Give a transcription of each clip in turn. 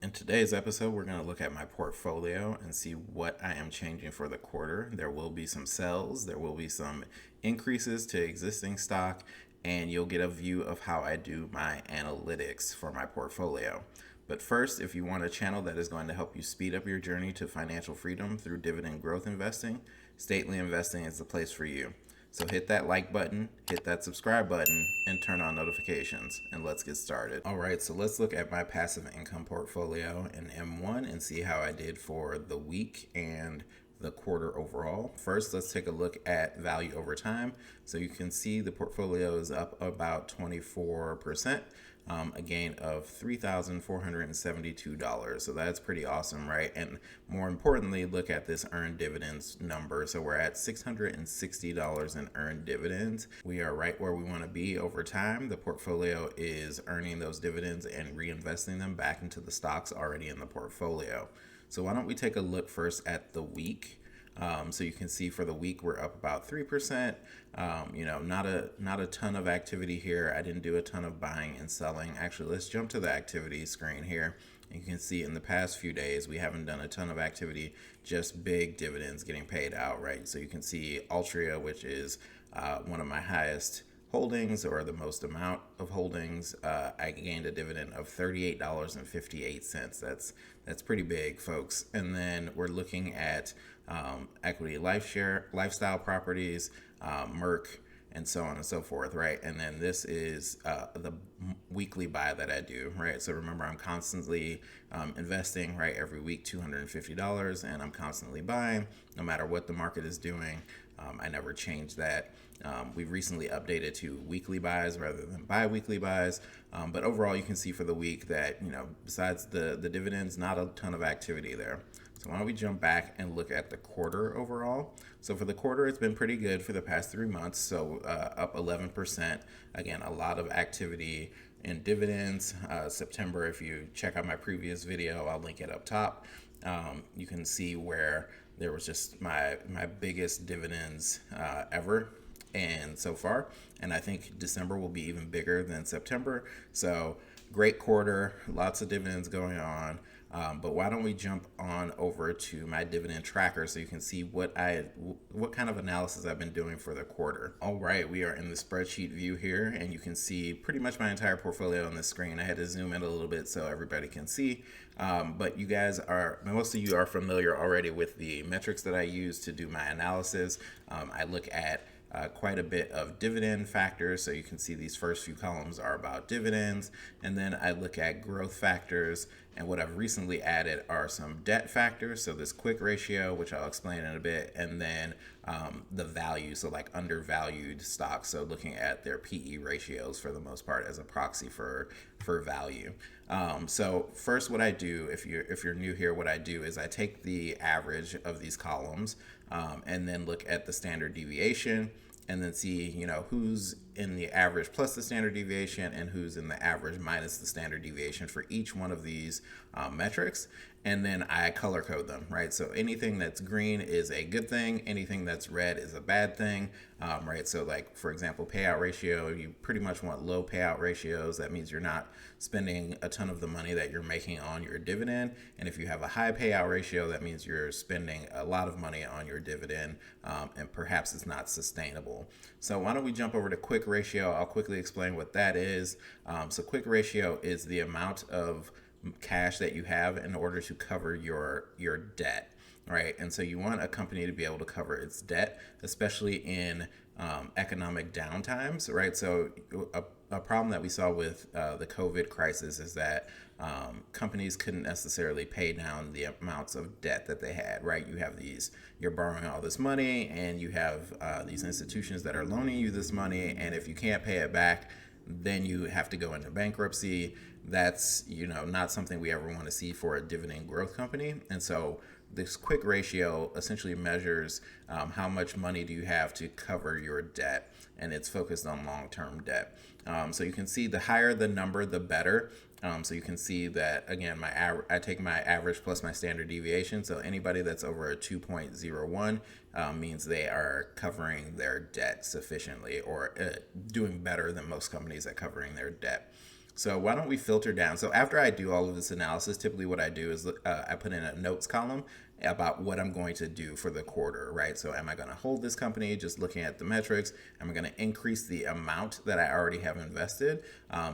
In today's episode, we're going to look at my portfolio and see what I am changing for the quarter. There will be some sells, there will be some increases to existing stock, and you'll get a view of how I do my analytics for my portfolio. But first, if you want a channel that is going to help you speed up your journey to financial freedom through dividend growth investing, Stately Investing is the place for you. So hit that like button, hit that subscribe button, and turn on notifications, and let's get started. All right, so let's look at my passive income portfolio in M1 and see how I did for the week and the quarter overall. First, let's take a look at value over time. So you can see the portfolio is up about 24%. A gain of $3,472. So that's pretty awesome, right? And more importantly, look at this earned dividends number. So we're at $660 in earned dividends. We are right where we want to be over time. The portfolio is earning those dividends and reinvesting them back into the stocks already in the portfolio. So why don't we take a look first at the week? So you can see for the week we're up about 3%. Not a ton of activity here. I didn't do a ton of buying and selling. Actually, let's jump to the activity screen here. You can see in the past few days we haven't done a ton of activity, just big dividends getting paid out, right? So you can see Altria, which is one of my highest holdings or the most amount of holdings. I gained a dividend of $38.58. That's pretty big, folks. And then we're looking at equity lifestyle properties, Merck, and so on and so forth, right? And then this is the weekly buy that I do, right? So remember, I'm constantly investing, right? Every week, $250, and I'm constantly buying, no matter what the market is doing. I never change that. We've recently updated to weekly buys rather than bi-weekly buys. But overall, you can see for the week that, besides the dividends, not a ton of activity there. So why don't we jump back and look at the quarter overall? So for the quarter, it's been pretty good for the past 3 months. So up 11%. Again, a lot of activity in dividends. September, if you check out my previous video, I'll link it up top. You can see where there was just my biggest dividends ever and so far, and I think December will be even bigger than September. So great quarter, lots of dividends going on. But why don't we jump on over to my dividend tracker so you can see what kind of analysis I've been doing for the quarter. All right, we are in the spreadsheet view here, and you can see pretty much my entire portfolio on the screen. I had to zoom in a little bit so everybody can see. But most of you are familiar already with the metrics that I use to do my analysis. I look at quite a bit of dividend factors. So you can see these first few columns are about dividends. And then I look at growth factors. And what I've recently added are some debt factors. So this quick ratio, which I'll explain in a bit, and then the value, so like undervalued stocks. So looking at their PE ratios for the most part as a proxy for value. So first, what I do, if you're new here, what I do is I take the average of these columns and then look at the standard deviation, and then see, who's in the average plus the standard deviation and who's in the average minus the standard deviation for each one of these metrics. And then I color code them, right? So anything that's green is a good thing. Anything that's red is a bad thing, right? So like, for example, payout ratio, you pretty much want low payout ratios. That means you're not spending a ton of the money that you're making on your dividend. And if you have a high payout ratio, that means you're spending a lot of money on your dividend, and perhaps it's not sustainable. So why don't we jump over to quick ratio? I'll quickly explain what that is. So quick ratio is the amount of cash that you have in order to cover your debt, right? And so you want a company to be able to cover its debt, especially in economic downtimes, right? So a problem that we saw with the COVID crisis is that companies couldn't necessarily pay down the amounts of debt that they had, right? You're borrowing all this money, and you have these institutions that are loaning you this money, and if you can't pay it back, then you have to go into bankruptcy. That's not something we ever want to see for a dividend growth company. And so this quick ratio essentially measures how much money do you have to cover your debt, and it's focused on long-term debt. So you can see the higher the number, the better. So you can see that, again, I take my average plus my standard deviation. So anybody that's over a 2.01 means they are covering their debt sufficiently, or doing better than most companies at covering their debt. So why don't we filter down? So after I do all of this analysis, typically what I do is I put in a notes column about what I'm going to do for the quarter, right? So am I going to hold this company, just looking at the metrics? Am I going to increase the amount that I already have invested?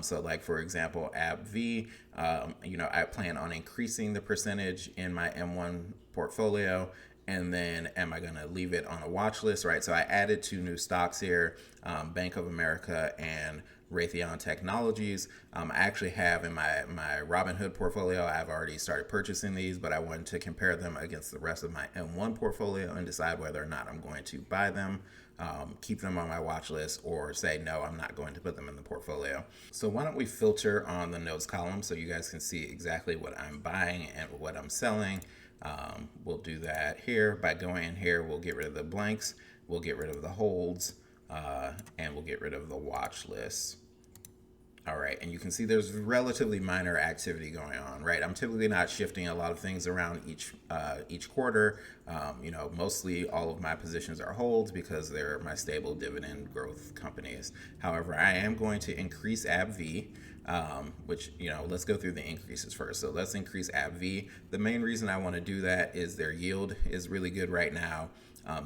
So like, for example, AbbVie, I plan on increasing the percentage in my M1 portfolio. And then am I going to leave it on a watch list, right? So I added two new stocks here, Bank of America and Raytheon Technologies. I actually have in my Robinhood portfolio, I've already started purchasing these, but I wanted to compare them against the rest of my M1 portfolio and decide whether or not I'm going to buy them, keep them on my watch list, or say, no, I'm not going to put them in the portfolio. So why don't we filter on the notes column so you guys can see exactly what I'm buying and what I'm selling. We'll do that here by going in here. We'll get rid of the blanks. We'll get rid of the holds. And we'll get rid of the watch list. All right, and you can see there's relatively minor activity going on, right? I'm typically not shifting a lot of things around each quarter. Mostly all of my positions are holds because they're my stable dividend growth companies. However, I am going to increase AbbVie, which, let's go through the increases first. So let's increase AbbVie. The main reason I want to do that is their yield is really good right now.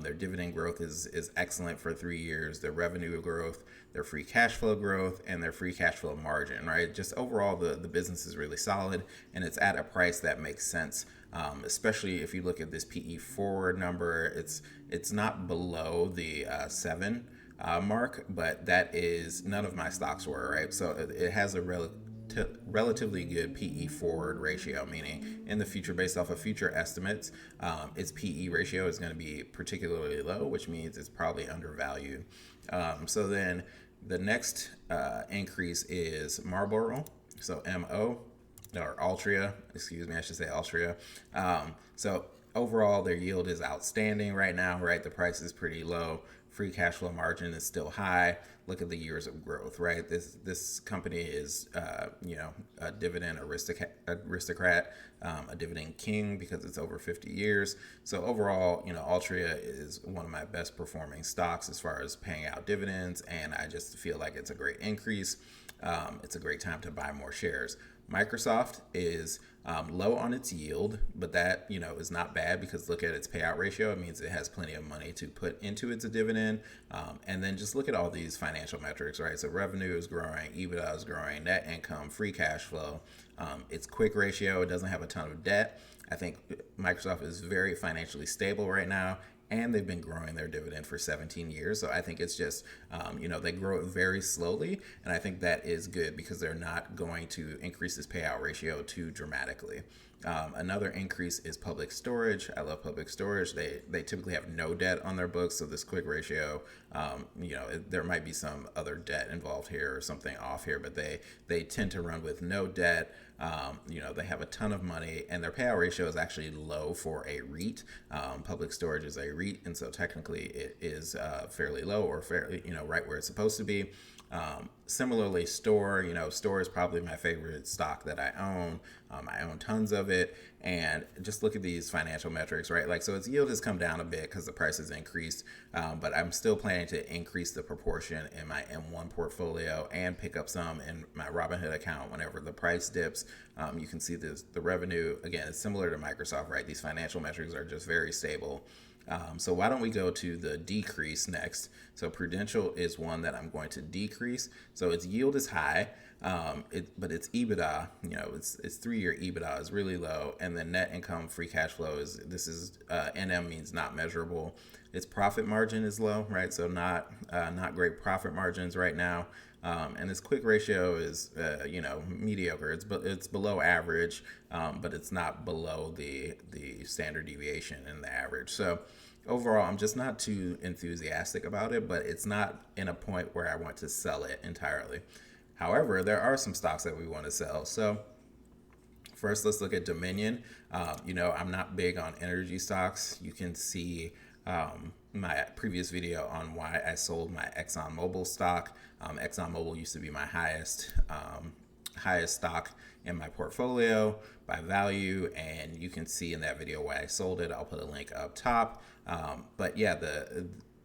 Their dividend growth is excellent for 3 years. Their revenue growth, their free cash flow growth, and their free cash flow margin, right? Just overall, the business is really solid, and it's at a price that makes sense. Especially if you look at this PE forward number, it's not below the 7 mark, but that is none of my stocks were, right? So it has a relatively good PE forward ratio, meaning in the future, based off of future estimates, its PE ratio is going to be particularly low, which means it's probably undervalued. So then the next increase is Marlboro, so MO, or Altria, excuse me, I should say Altria. So overall, their yield is outstanding right now, right? The price is pretty low. Free cash flow margin is still high. Look at the years of growth, right? This company is, a dividend aristocrat, a dividend king because it's over 50 years. So overall, Altria is one of my best performing stocks as far as paying out dividends, and I just feel like it's a great increase. It's a great time to buy more shares. Microsoft is low on its yield, but that is not bad because look at its payout ratio. It means it has plenty of money to put into its dividend. And then just look at all these financial metrics, right? So revenue is growing, EBITDA is growing, net income, free cash flow. Its quick ratio, it doesn't have a ton of debt. I think Microsoft is very financially stable right now, and they've been growing their dividend for 17 years. So I think it's just, they grow it very slowly. And I think that is good because they're not going to increase this payout ratio too dramatically. Another increase is Public Storage. I love Public Storage. They typically have no debt on their books, so this quick ratio, there might be some other debt involved here or something off here, but they tend to run with no debt. They have a ton of money, and their payout ratio is actually low for a REIT. Public Storage is a REIT, and so technically it is fairly low or fairly, right where it's supposed to be. Similarly, Store is probably my favorite stock that I own. I own tons of it, and just look at these financial metrics, right? Like, so its yield has come down a bit because the price has increased, but I'm still planning to increase the proportion in my M1 portfolio and pick up some in my Robinhood account whenever the price dips. You can see the revenue, again, it's similar to Microsoft, right? These financial metrics are just very stable. So why don't we go to the decrease next? So Prudential is one that I'm going to decrease. So its yield is high, but its EBITDA, its 3-year EBITDA is really low, and the net income free cash flow is NM means not measurable. Its profit margin is low, right? So not great profit margins right now. And its quick ratio is, mediocre. It's below average, but it's not below the standard deviation in the average. So overall, I'm just not too enthusiastic about it, but it's not in a point where I want to sell it entirely. However, there are some stocks that we want to sell. So first, let's look at Dominion. I'm not big on energy stocks. You can see my previous video on why I sold my ExxonMobil stock. ExxonMobil used to be my highest stock in my portfolio by value, and you can see in that video why I sold it. I'll put a link up top. But yeah,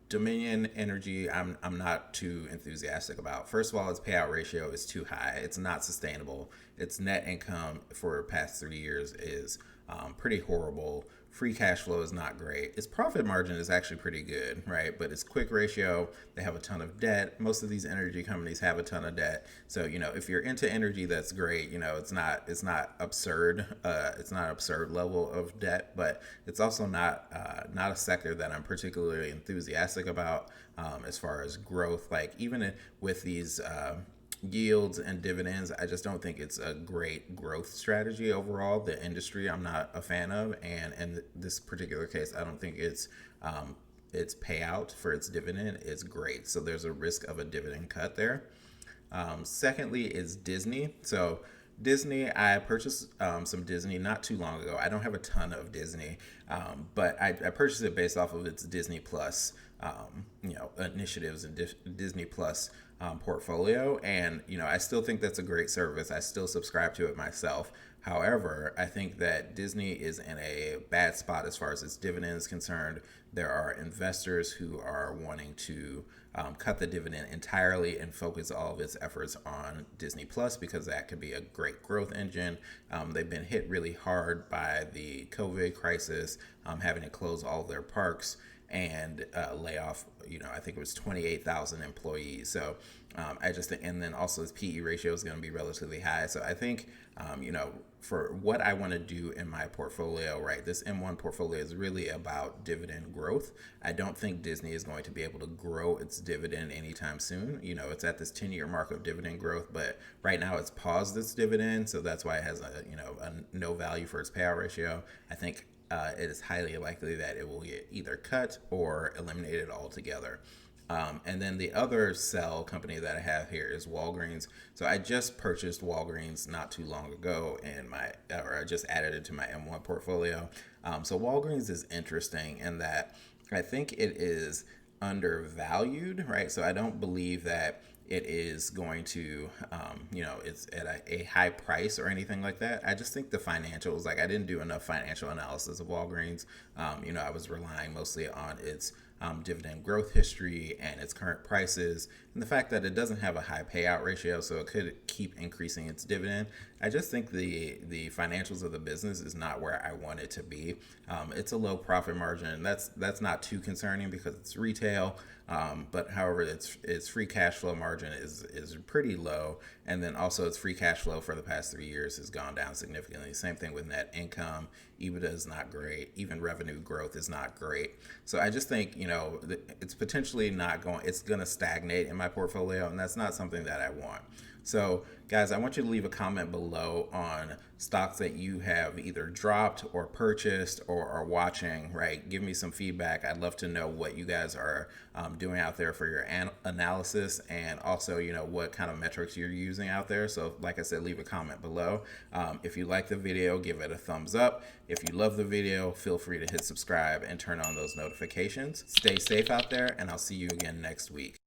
Dominion Energy, I'm not too enthusiastic about. First of all, its payout ratio is too high. It's not sustainable. Its net income for past 3 years is pretty horrible. Free cash flow is not great. Its profit margin is actually pretty good, right? But its quick ratio, they have a ton of debt. Most of these energy companies have a ton of debt. So, if you're into energy, that's great. It's not absurd. It's not an absurd level of debt, but it's also not a sector that I'm particularly enthusiastic about as far as growth. Like even with these yields and dividends, I just don't think it's a great growth strategy overall. The industry I'm not a fan of, and in this particular case, I don't think its payout for its dividend is great. So there's a risk of a dividend cut there. Secondly, is Disney. So Disney, I purchased some Disney not too long ago. I don't have a ton of Disney, but I purchased it based off of its Disney Plus, initiatives and Disney Plus portfolio. And, I still think that's a great service. I still subscribe to it myself. However, I think that Disney is in a bad spot as far as its dividend is concerned. There are investors who are wanting to cut the dividend entirely and focus all of its efforts on Disney Plus because that could be a great growth engine. They've been hit really hard by the COVID crisis, having to close all of their parks and lay off, I think it was 28,000 employees. So I just think, and then also its PE ratio is going to be relatively high. So I think, for what I want to do in my portfolio, right, this M1 portfolio is really about dividend growth. I don't think Disney is going to be able to grow its dividend anytime soon. It's at this 10-year mark of dividend growth, but right now it's paused its dividend. So that's why it has a no value for its payout ratio. I think it is highly likely that it will get either cut or eliminated altogether. And then the other cell company that I have here is Walgreens. So I just purchased Walgreens not too long ago or I just added it to my M1 portfolio. So Walgreens is interesting in that I think it is undervalued, right? So I don't believe that it is going to, it's at a high price or anything like that. I just think the financials, like I didn't do enough financial analysis of Walgreens. I was relying mostly on its dividend growth history and its current prices, and the fact that it doesn't have a high payout ratio, so it could keep increasing its dividend. I just think the financials of the business is not where I want it to be. It's a low profit margin, and that's not too concerning because it's retail. But however, its free cash flow margin is pretty low, and then also its free cash flow for the past 3 years has gone down significantly. Same thing with net income. EBITDA is not great. Even revenue growth is not great. So I just think it's potentially not going. It's going to stagnate in my portfolio, and that's not something that I want. So, guys, I want you to leave a comment below on stocks that you have either dropped or purchased or are watching, right? Give me some feedback. I'd love to know what you guys are doing out there for your analysis, and also, what kind of metrics you're using out there. So, like I said, leave a comment below. If you like the video, give it a thumbs up. If you love the video, feel free to hit subscribe and turn on those notifications. Stay safe out there, and I'll see you again next week.